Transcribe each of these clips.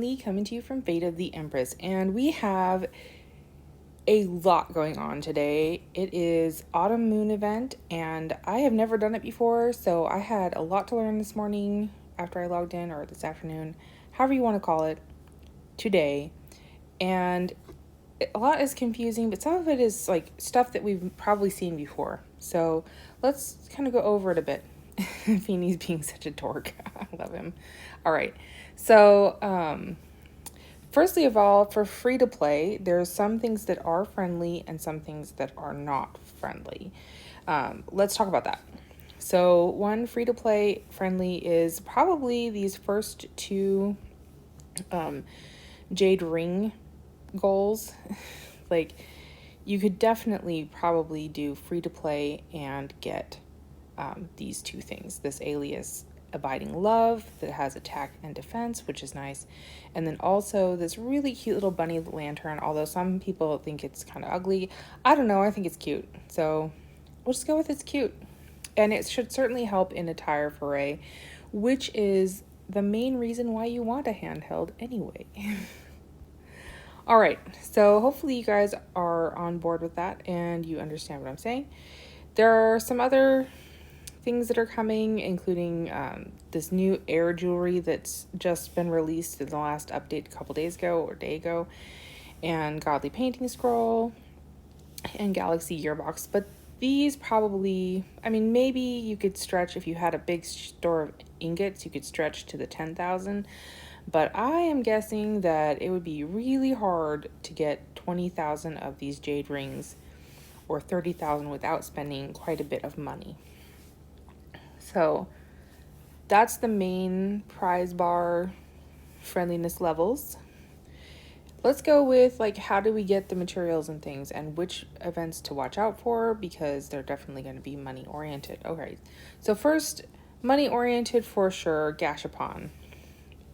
Lee coming to you from Fate of the Empress, and we have a lot going on today. It is Autumn Moon event, and I have never done it before, so I had a lot to learn this morning after I logged in, or this afternoon, however you want to call it, today. And a lot is confusing, but some of it is like stuff that we've probably seen before. So let's kind of go over it a bit. Feeney's being such a dork. I love him. All right. So, firstly of all, for free to play, there's some things that are friendly and some things that are not friendly. Let's talk about that. So, one free to play friendly is probably these first two Jade Ring goals. Like, you could definitely probably do free to play and get these two things. This alias Abiding Love that has attack and defense, which is nice. And then also this really cute little bunny lantern, although some people think it's kind of ugly. I don't know, I think it's cute. So we'll just go with it's cute. And it should certainly help in a tire foray, which is the main reason why you want a handheld anyway. All right, so hopefully you guys are on board with that and you understand what I'm saying. There are some other things that are coming, including this new air jewelry that's just been released in the last update a couple days ago or day ago, and Godly Painting Scroll and Galaxy Gearbox. But these probably, I mean, maybe you could stretch, if you had a big store of ingots, you could stretch to the 10,000. But I am guessing that it would be really hard to get 20,000 of these jade rings or 30,000 without spending quite a bit of money. So that's the main prize bar friendliness levels. Let's go with like how do we get the materials and things and which events to watch out for, because they're definitely going to be money oriented. Okay, so first, money oriented for sure, Gashapon.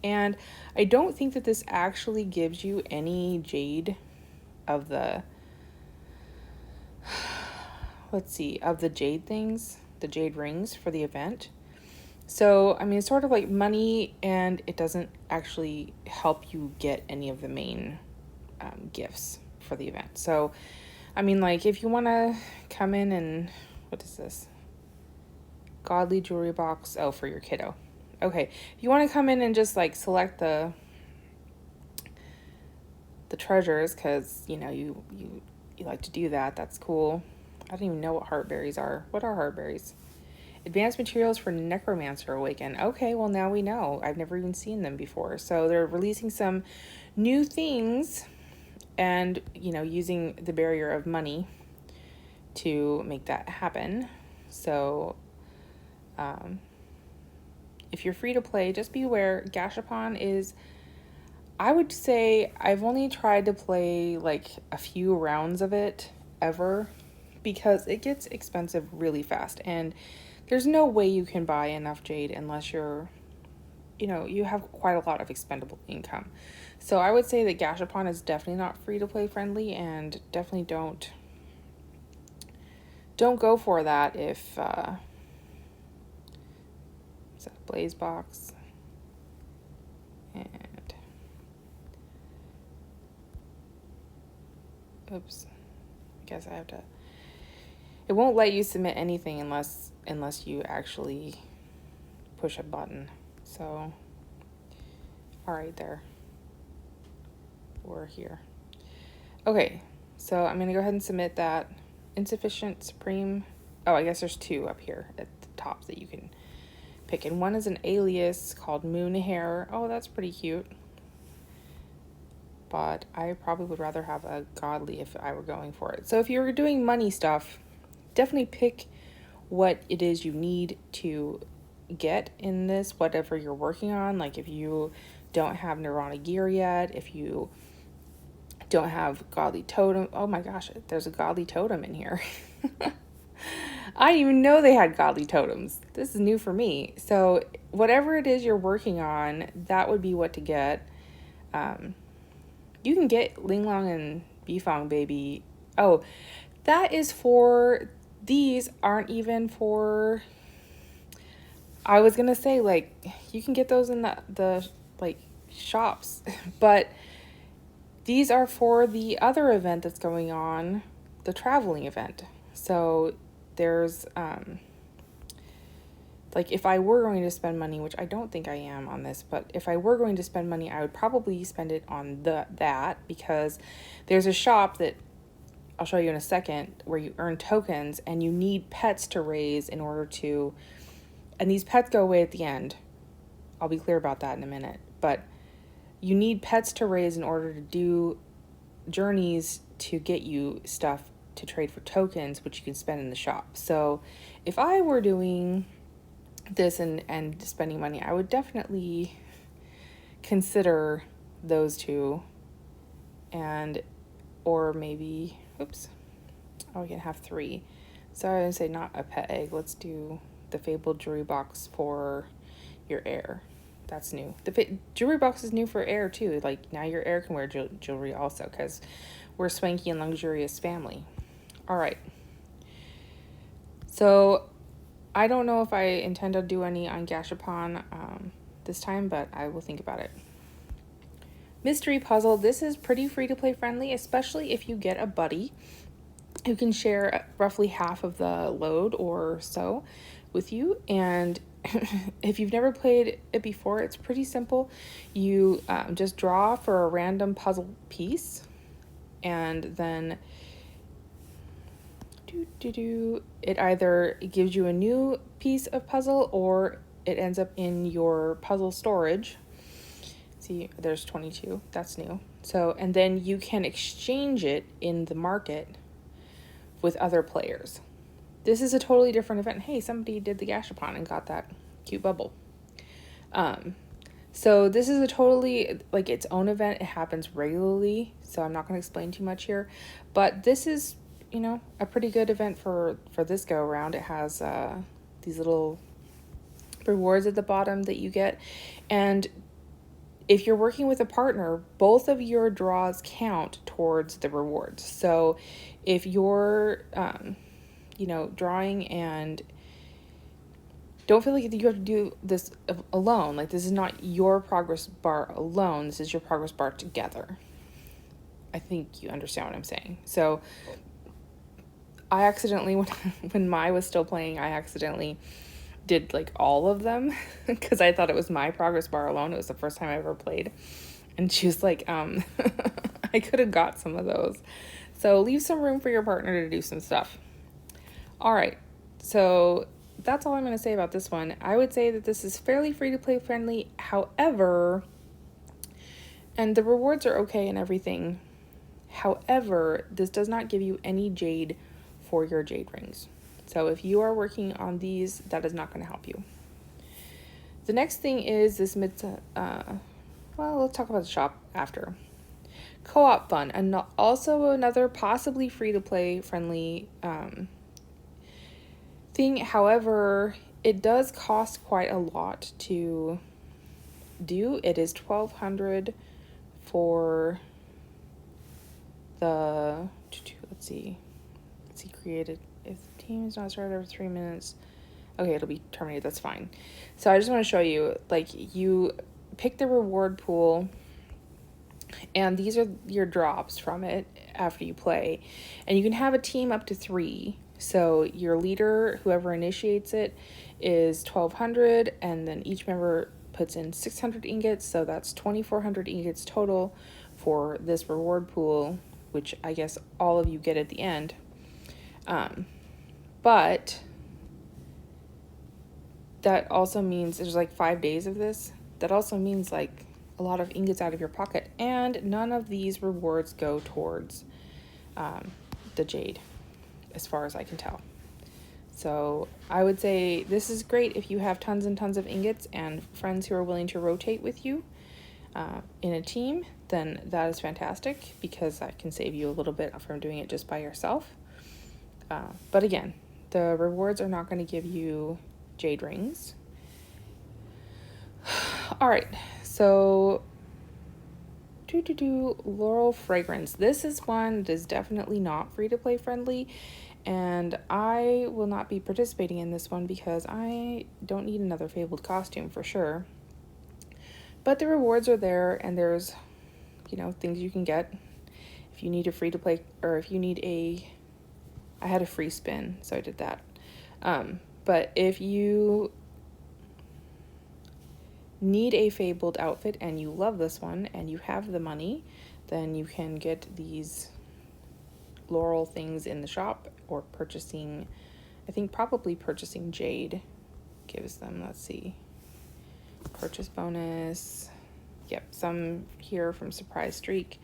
And I don't think that this actually gives you any jade of the, let's see, of the jade things, the jade rings for the event. So, I mean, it's sort of like money, and it doesn't actually help you get any of the main gifts for the event. So, I mean, like, if you want to come in and, what is this? Godly jewelry box. Oh, for your kiddo. Okay, if you want to come in and just like select the treasures, because you know you like to do that, that's cool. I don't even know what heartberries are. What are heartberries? Advanced materials for Necromancer Awaken. Okay, well now we know. I've never even seen them before. So they're releasing some new things and, you know, using the barrier of money to make that happen. So if you're free to play, just be aware, Gashapon is, I would say, I've only tried to play like a few rounds of it ever, because it gets expensive really fast, and there's no way you can buy enough jade unless you're, you know, you have quite a lot of expendable income. So I would say that Gashapon is definitely not free to play friendly, and definitely don't go for that if is that a blaze box? And oops, I guess I have to, it won't let you submit anything unless you actually push a button. So all right, there, we're here. Okay, so I'm gonna go ahead and submit that. Insufficient Supreme. Oh, I guess there's two up here at the top that you can pick, and one is an alias called Moon Hair. Oh, that's pretty cute, but I probably would rather have a godly if I were going for it. So if you were doing money stuff, definitely pick what it is you need to get in this, whatever you're working on. Like if you don't have Nirvana gear yet, if you don't have godly totem. Oh my gosh, there's a godly totem in here. I didn't even know they had godly totems. This is new for me. So whatever it is you're working on, that would be what to get. You can get Linglong and Bifong Baby. Oh, that is for, these aren't even for, I was gonna say, like, you can get those in the like shops. But these are for the other event that's going on, the traveling event. So there's like if I were going to spend money, which I don't think I am on this, but if I were going to spend money, I would probably spend it on that because there's a shop that I'll show you in a second where you earn tokens and you need pets to raise in order to, and these pets go away at the end. I'll be clear about that in a minute, but you need pets to raise in order to do journeys to get you stuff to trade for tokens, which you can spend in the shop. So if I were doing this and spending money, I would definitely consider those two, and or maybe we can have 3. So I would say not a pet egg. Let's do the fabled jewelry box for your heir. That's new. The jewelry box is new for heir too. Like now your heir can wear jewelry also because we're a swanky and luxurious family. All right. So I don't know if I intend to do any on Gashapon this time, but I will think about it. Mystery puzzle. This is pretty free to play friendly, especially if you get a buddy who can share roughly half of the load or so with you. And if you've never played it before, it's pretty simple. You just draw for a random puzzle piece, and then it either gives you a new piece of puzzle or it ends up in your puzzle storage. See, there's 22. That's new. So, and then you can exchange it in the market with other players. This is a totally different event. Hey, somebody did the Gashapon and got that cute bubble. So this is a totally like its own event. It happens regularly, so I'm not going to explain too much here. But this is, a pretty good event for this go around. It has these little rewards at the bottom that you get, and if you're working with a partner, both of your draws count towards the rewards. So if you're, drawing and don't feel like you have to do this alone. Like this is not your progress bar alone. This is your progress bar together. I think you understand what I'm saying. So I accidentally, when Mai was still playing, I accidentally did like all of them because I thought it was my progress bar alone. It was the first time I ever played. And she was like, I could have got some of those. So leave some room for your partner to do some stuff. All right. So that's all I'm going to say about this one. I would say that this is fairly free to play friendly. However, and the rewards are okay and everything. However, this does not give you any jade for your jade rings. So if you are working on these, that is not going to help you. The next thing is this let's talk about the shop after. Co-op fun, and also another possibly free-to-play friendly thing. However, it does cost quite a lot to do. It is 1,200 for the, let's see, created. If the team is not started over 3 minutes, okay, it'll be terminated. That's fine. So I just want to show you, like, you pick the reward pool, and these are your drops from it after you play, and you can have a team up to 3. So your leader, whoever initiates it, is 1,200, and then each member puts in 600 ingots, so that's 2,400 ingots total for this reward pool, which I guess all of you get at the end. But that also means there's like 5 days of this. That also means like a lot of ingots out of your pocket, and none of these rewards go towards the jade, as far as I can tell. So I would say this is great if you have tons and tons of ingots and friends who are willing to rotate with you in a team. Then that is fantastic because that can save you a little bit from doing it just by yourself. But again, the rewards are not going to give you jade rings. All right, so Laurel Fragrance. This is one that is definitely not free to play friendly, and I will not be participating in this one because I don't need another fabled costume for sure. But the rewards are there, and there's, things you can get if you need a free to play, or if you need I had a free spin, so I did that. But if you need a fabled outfit and you love this one and you have the money, then you can get these laurel things in the shop, or probably purchasing jade gives them, let's see, purchase bonus. Yep, some here from Surprise Streak.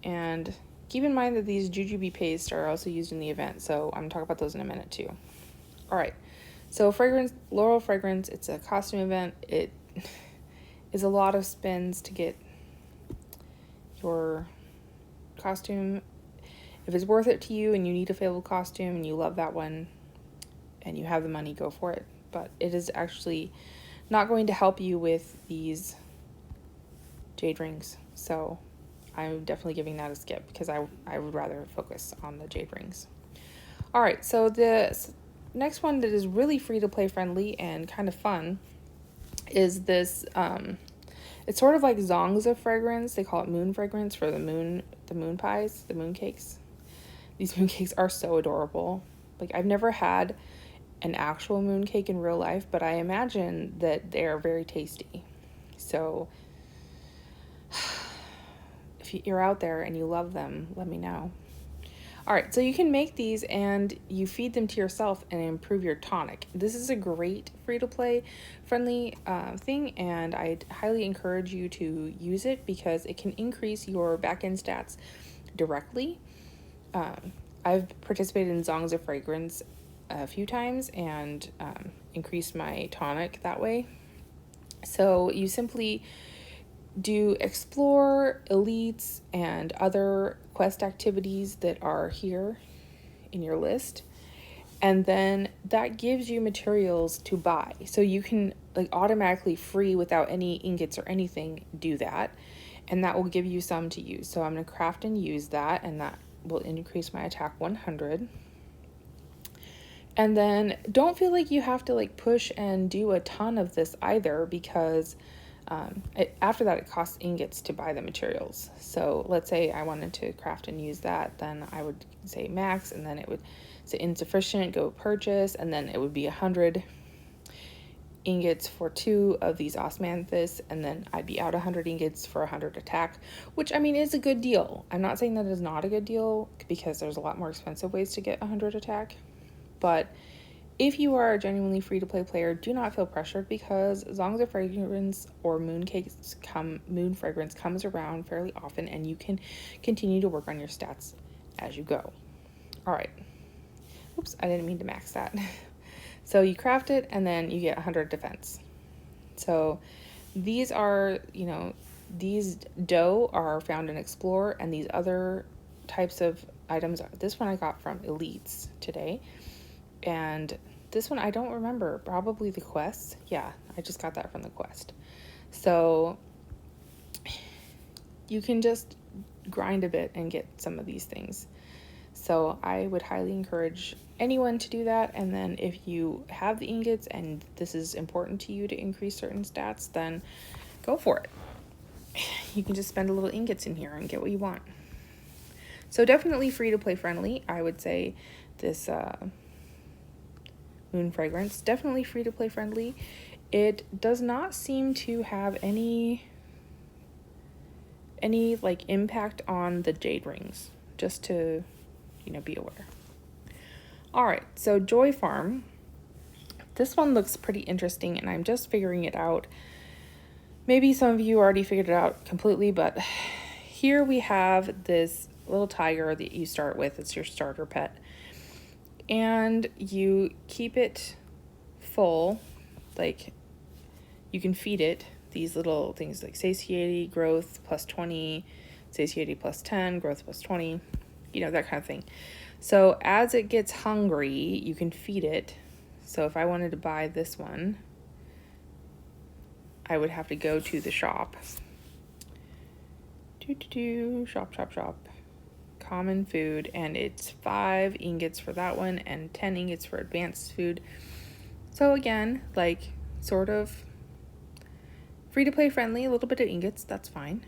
And keep in mind that these jujube paste are also used in the event, so I'm going to talk about those in a minute too. All right, so Laurel Fragrance, it's a costume event. It is a lot of spins to get your costume. If it's worth it to you and you need a fabled costume and you love that one and you have the money, go for it. But it is actually not going to help you with these jade rings, so I'm definitely giving that a skip because I would rather focus on the jade rings. All right, so the next one that is really free to play friendly and kind of fun is this. It's sort of like zongs of fragrance. They call it moon fragrance for the moon pies, the moon cakes. These moon cakes are so adorable. Like, I've never had an actual moon cake in real life, but I imagine that they are very tasty. So if you're out there and you love them, let me know. All right, so you can make these and you feed them to yourself and improve your tonic. This is a great free-to-play friendly thing, and I highly encourage you to use it because it can increase your back-end stats directly. I've participated in Zongs of Fragrance a few times and increased my tonic that way. So you simply do explore, elites, and other quest activities that are here in your list, and then that gives you materials to buy. So you can automatically free without any ingots or anything do that, and that will give you some to use. So I'm going to craft and use that, and that will increase my attack 100. And then don't feel like you have to push and do a ton of this either, because after that, it costs ingots to buy the materials. So let's say I wanted to craft and use that, then I would say max, and then it would say insufficient, go purchase, and then it would be 100 ingots for 2 of these osmanthus, and then I'd be out 100 ingots for 100 attack, which is a good deal. I'm not saying that is not a good deal, because there's a lot more expensive ways to get 100 attack, but if you are a genuinely free-to-play player, do not feel pressured, because Zongs of Fragrance or moon fragrance comes around fairly often, and you can continue to work on your stats as you go. All right. Oops, I didn't mean to max that. So you craft it, and then you get 100 defense. So these are, these dough are found in Explore, and these other types of items, this one I got from Elites today. And this one, I don't remember, probably the quest. Yeah, I just got that from the quest. So you can just grind a bit and get some of these things. So I would highly encourage anyone to do that. And then if you have the ingots and this is important to you to increase certain stats, then go for it. You can just spend a little ingots in here and get what you want. So definitely free to play friendly. I would say this moon fragrance, definitely free to play friendly. It does not seem to have any impact on the jade rings, just to be aware. All right, so Joy Farm, this one looks pretty interesting, and I'm just figuring it out. Maybe some of you already figured it out completely, but here we have this little tiger that you start with. It's your starter pet, and you keep it full. You can feed it these little things like satiety, growth plus 20, satiety plus 10, growth plus 20, that kind of thing. So as it gets hungry, you can feed it. So if I wanted to buy this one, I would have to go to the shop. Shop. Common food, and it's 5 ingots for that one and 10 ingots for advanced food. So again, sort of Free to play friendly, a little bit of ingots, that's fine.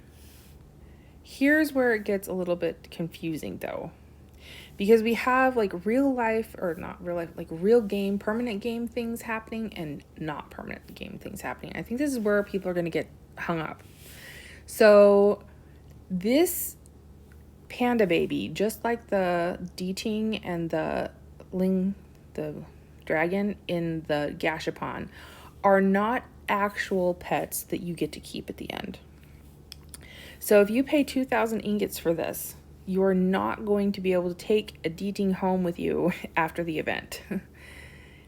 Here's where it gets a little bit confusing though, because we have like real life, or not real life, like real game, permanent game things happening and not permanent game things happening. I think this is where people are going to get hung up. So this panda baby, just like the Deeting and the dragon in the Gashapon, are not actual pets that you get to keep at the end. So if you pay 2,000 ingots for this, you're not going to be able to take a Deeting home with you after the event.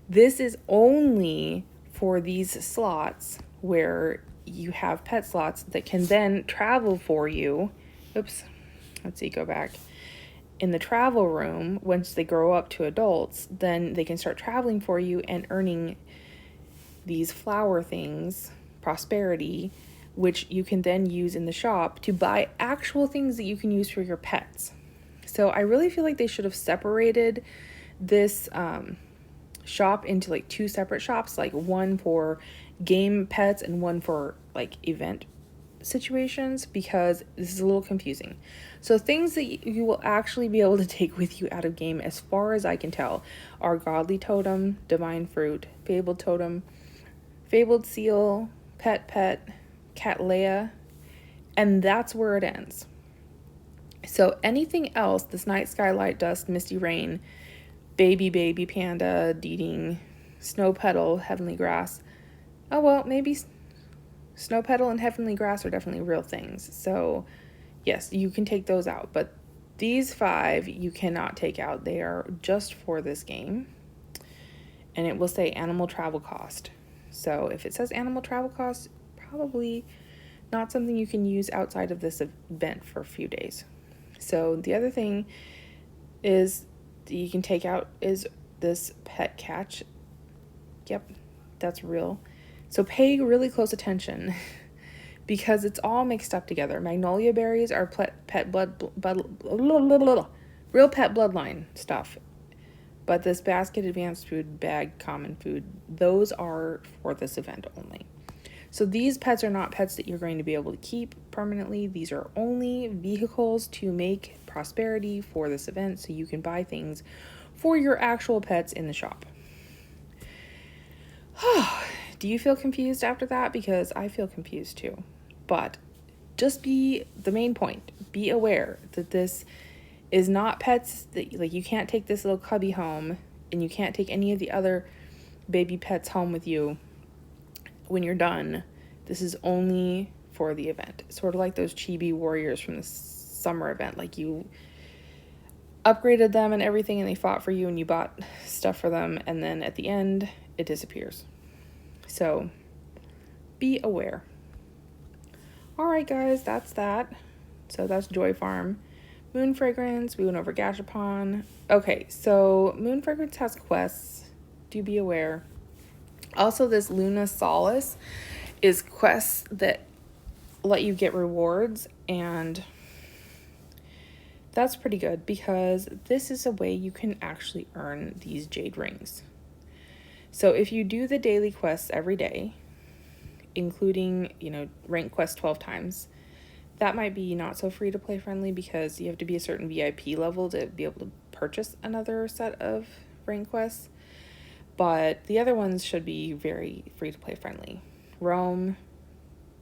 This is only for these slots where you have pet slots that can then travel for you. Oops. Let's see, go back. In the travel room, once they grow up to adults, then they can start traveling for you and earning these flower things, prosperity, which you can then use in the shop to buy actual things that you can use for your pets. So I really feel like they should have separated this shop into like two separate shops, like one for game pets and one for like event situations, because this is a little confusing. So things that you will actually be able to take with you out of game, as far as I can tell, are Godly Totem, Divine Fruit, Fabled Totem, Fabled Seal, Pet, Cattleya, and that's where it ends. So anything else, this Night Sky, Light Dust, Misty Rain, Baby Panda, Deeting, Snow Petal, Heavenly Grass. Oh well, maybe Snow Petal and Heavenly Grass are definitely real things. So yes, you can take those out, but these 5 you cannot take out. They are just for this game. And it will say animal travel cost. So if it says animal travel cost, probably not something you can use outside of this event for a few days. So the other thing is that you can take out is this pet catch. Yep, that's real. So pay really close attention because it's all mixed up together. Magnolia berries are real pet bloodline stuff. But this basket, advanced food, bag, common food, those are for this event only. So these pets are not pets that you're going to be able to keep permanently. These are only vehicles to make prosperity for this event, so you can buy things for your actual pets in the shop. Do you feel confused after that? Because I feel confused too. But just be the main point. Be aware that this is not pets that, like, you can't take this little cubby home, and you can't take any of the other baby pets home with you when you're done. This is only for the event. Sort of like those chibi warriors from the summer event. Like, you upgraded them and everything, and they fought for you, and you bought stuff for them, and then at the end it disappears. So be aware. All right, guys, that's that. So that's Joy Farm. Moon Fragrance, we went over Gashapon. Okay, so Moon Fragrance has quests. Do be aware. Also, this Luna Solace is quests that let you get rewards, and that's pretty good because this is a way you can actually earn these jade rings. So if you do the daily quests every day, including, rank quest 12 times, that might be not so free to play friendly because you have to be a certain VIP level to be able to purchase another set of rank quests. But the other ones should be very free to play friendly. Rome,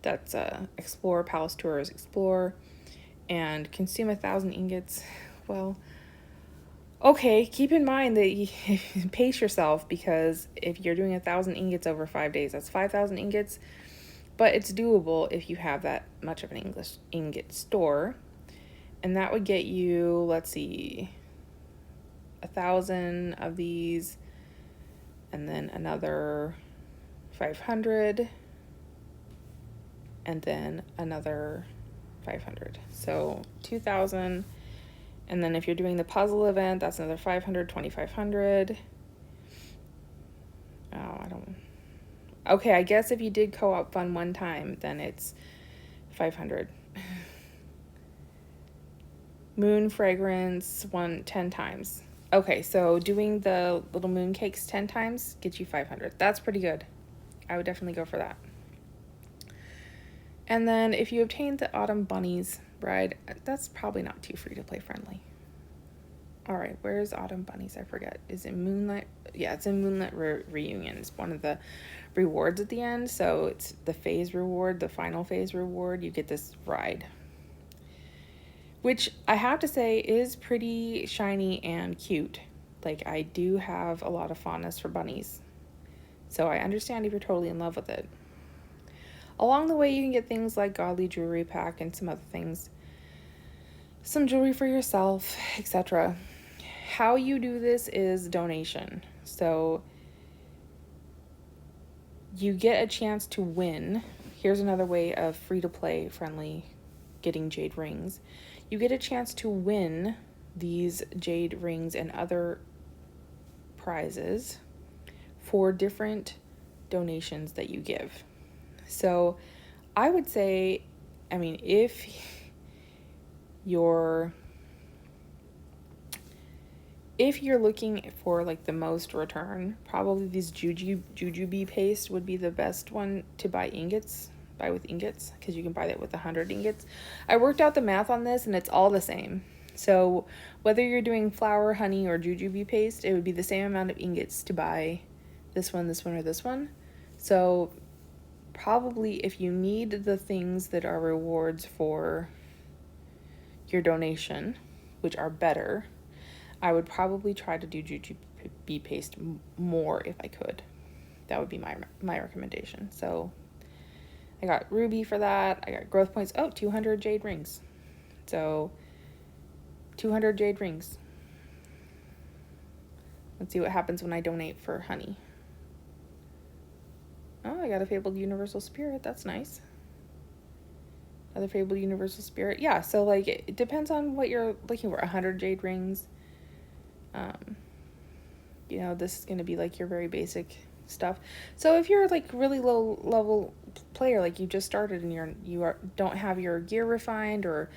that's explore, palace tours, explore, and consume 1,000 ingots. Well, okay, keep in mind that you pace yourself, because if you're doing 1,000 ingots over 5 days, that's 5,000 ingots. But it's doable if you have that much of an English ingot store. And that would get you, let's see, 1,000 of these, and then another 500, and then another 500. So 2,000. And then if you're doing the puzzle event, that's another 500, 2,500. Okay, I guess if you did co-op fun one time, then it's 500. Moon Fragrance 10 times. Okay, so doing the little moon cakes 10 times gets you 500. That's pretty good. I would definitely go for that. And then if you obtain the Autumn Bunnies ride, that's probably not too free to play friendly. All right, where's Autumn Bunnies? I forget. Is it Moonlight? Yeah, it's in Moonlight Reunion. It's one of the rewards at the end. So it's the phase reward, the final phase reward. You get this ride, which I have to say is pretty shiny and cute. Like, I do have a lot of fondness for bunnies. So I understand if you're totally in love with it. Along the way, you can get things like Godly Jewelry Pack and some other things. Some jewelry for yourself, etc. How you do this is donation. So you get a chance to win. Here's another way of free-to-play friendly getting jade rings. You get a chance to win these jade rings and other prizes for different donations that you give. So I would say, I mean, if you're looking for like the most return, probably these jujube paste would be the best one to buy with ingots, because you can buy that with 100 ingots. I worked out the math on this and it's all the same. So whether you're doing flour, honey, or jujube paste, it would be the same amount of ingots to buy this one, or this one. So probably if you need the things that are rewards for your donation, which are better, I would probably try to do jujube paste more if I could. That would be my recommendation. So I got ruby for that. I got growth points. Oh, 200 jade rings. So 200 jade rings. Let's see what happens when I donate for honey. Oh, I got a Fabled Universal Spirit. That's nice. Another Fabled Universal Spirit. Yeah, so like it depends on what you're looking for. 100 jade rings. You know, this is going to be like your very basic stuff. So if you're like really low level player, like you just started and don't have your gear refined or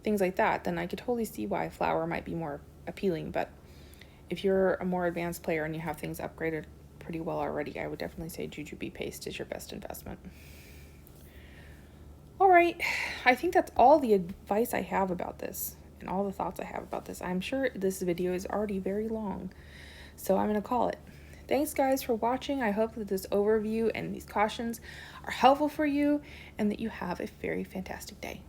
things like that, then I could totally see why flour might be more appealing. But if you're a more advanced player and you have things upgraded pretty well already, I would definitely say jujube paste is your best investment. All right, I think that's all the advice I have about this and all the thoughts I have about this. I'm sure this video is already very long, so I'm going to call it. Thanks, guys, for watching. I hope that this overview and these cautions are helpful for you and that you have a very fantastic day.